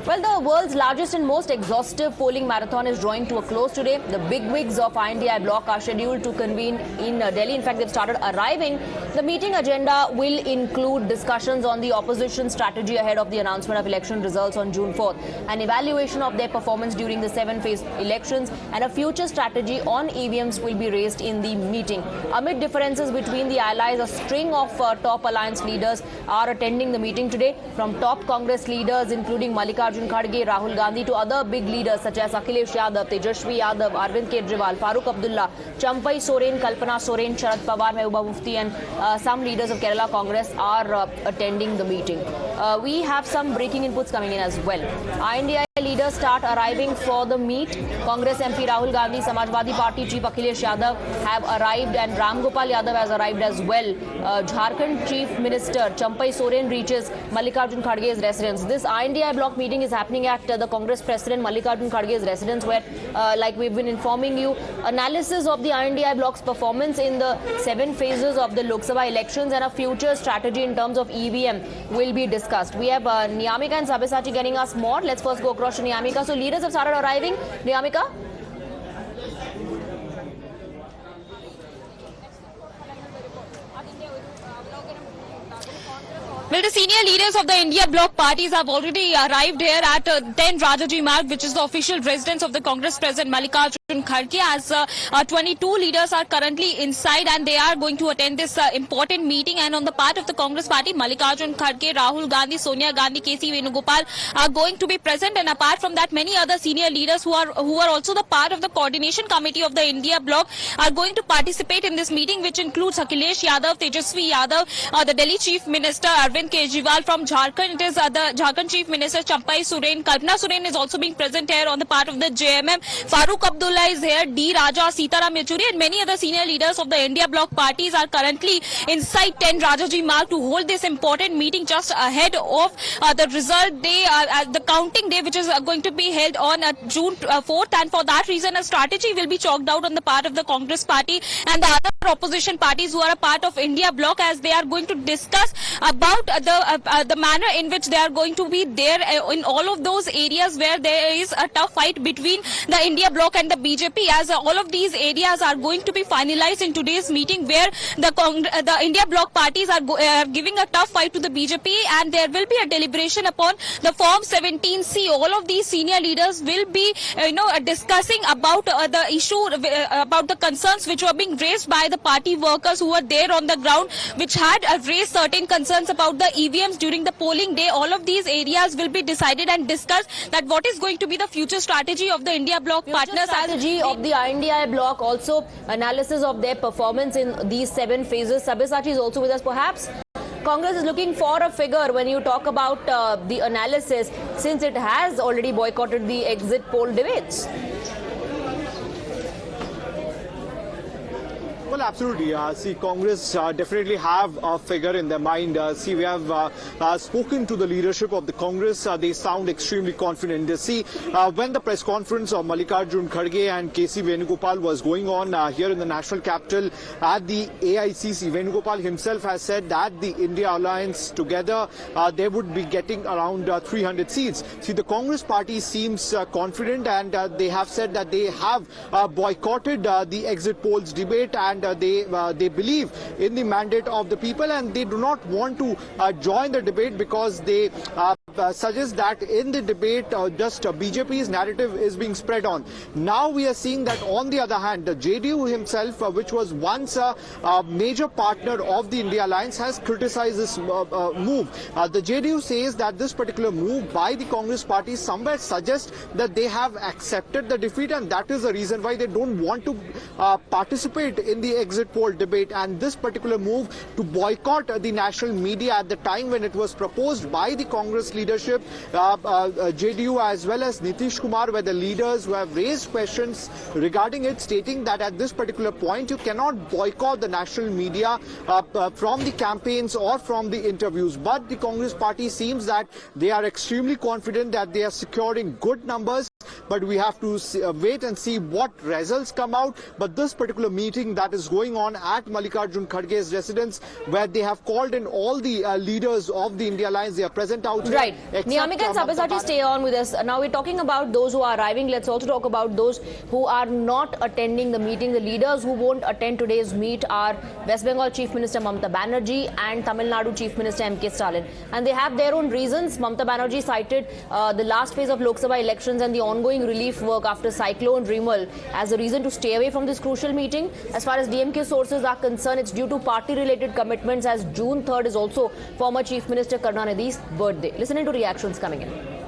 Well, the world's largest and most exhaustive polling marathon is drawing to a close today. The bigwigs of INDI bloc are scheduled to convene in Delhi. In fact, they've started arriving. The meeting agenda will include discussions on the opposition strategy ahead of the announcement of election results on June 4th, an evaluation of their performance during the 7-phase elections, and a future strategy on EVMs will be raised in the meeting. Amid differences between the allies, a string of top alliance leaders are attending the meeting today, from top Congress leaders including Mallikarjun Kharge, Rahul Gandhi, to other big leaders such as Akhilesh Yadav, Tejashwi Yadav, Arvind Kejriwal, Farooq Abdullah, Champai Soren, Kalpana Soren, Sharad Pawar, Mehbooba Mufti, and some leaders of Kerala Congress are attending the meeting. We have some breaking inputs coming in as well. INDI leaders start arriving for the meet. Congress MP Rahul Gandhi, Samajwadi Party Chief Akhilesh Yadav have arrived, and Ram Gopal Yadav has arrived as well. Jharkhand Chief Minister Champai Soren reaches Mallikarjun Kharge's residence. This INDI bloc meeting is happening at the Congress President Mallikarjun Kharge's residence, where, like we've been informing you, analysis of the INDI bloc's performance in the 7 phases of the Lok Sabha elections and a future strategy in terms of EVM will be discussed. We have Niyamika and Sabyasachi getting us more. Let's first go across to Niyamika. So leaders have started arriving. Niyamika? Well, the senior leaders of the India bloc parties have already arrived here at 10 Rajaji Marg, which is the official residence of the Congress President Mallikarjun Kharge, as 22 leaders are currently inside and they are going to attend this important meeting. And on the part of the Congress party, Mallikarjun Kharge, Rahul Gandhi, Sonia Gandhi, KC Venugopal are going to be present. And apart from that, many other senior leaders who are also the part of the coordination committee of the India bloc are going to participate in this meeting, which includes Akhilesh Yadav, Tejashwi Yadav, the Delhi Chief Minister Arvind Kejriwal. From Jharkhand, it is the Jharkhand Chief Minister Champai Soren. Kalpana Soren is also being present here on the part of the JMM. Farooq Abdullah is here, D. Raja, Sitaram Yechuri, and many other senior leaders of the India bloc parties are currently inside 10 Rajaji Marg to hold this important meeting just ahead of the result day, the counting day, which is going to be held on June 4th. And for that reason, a strategy will be chalked out on the part of the Congress party and the other opposition parties who are a part of India bloc, as they are going to discuss about the manner in which they are going to be there in all of those areas where there is a tough fight between the India bloc and the BJP, as all of these areas are going to be finalized in today's meeting, where the India bloc parties are giving a tough fight to the BJP, and there will be a deliberation upon the Form 17C. All of these senior leaders will be discussing about the issue, about the concerns which were being raised by the party workers who were there on the ground, which had raised certain concerns about the EVMs during the polling day. All of these areas will be decided and discussed, that what is going to be the future strategy of the India bloc partners. Strategy of the INDI bloc, also analysis of their performance in these 7 phases. Sabyasachi is also with us. Perhaps Congress is looking for a figure when you talk about the analysis, since it has already boycotted the exit poll debates. Well, absolutely. See, Congress definitely have a figure in their mind. See, we have spoken to the leadership of the Congress. They sound extremely confident. See, when the press conference of Mallikarjun Kharge and KC Venugopal was going on here in the national capital at the AICC, Venugopal himself has said that the India Alliance together, they would be getting around 300 seats. See, the Congress party seems confident, and they have said that they have boycotted the exit polls debate, and they believe in the mandate of the people, and they do not want to join the debate because they suggest that in the debate just BJP's narrative is being spread on. Now we are seeing that on the other hand, the JDU himself, which was once a major partner of the India Alliance, has criticized this move. The JDU says that this particular move by the Congress party somewhere suggests that they have accepted the defeat, and that is the reason why they don't want to participate in the exit poll debate. And this particular move to boycott the national media at the time when it was proposed by the Congress leadership, JDU as well as Nitish Kumar were the leaders who have raised questions regarding it, stating that at this particular point you cannot boycott the national media from the campaigns or from the interviews. But the Congress party seems that they are extremely confident that they are securing good numbers but we have to wait and see what results come out. But this particular meeting that is going on at Mallikarjun Kharge's residence, where they have called in all the leaders of the India Alliance, they are present out here. Right. Niyamika and Sabyasachi, stay on with us. Now we're talking about those who are arriving. Let's also talk about those who are not attending the meeting. The leaders who won't attend today's meet are West Bengal Chief Minister Mamata Banerjee and Tamil Nadu Chief Minister M.K. Stalin. And they have their own reasons. Mamata Banerjee cited the last phase of Lok Sabha elections and the ongoing relief work after Cyclone Remal as a reason to stay away from this crucial meeting. As far as DMK sources are concerned, it's due to party-related commitments, as June 3rd is also former Chief Minister Karunanidhi's birthday. Listen to reactions coming in.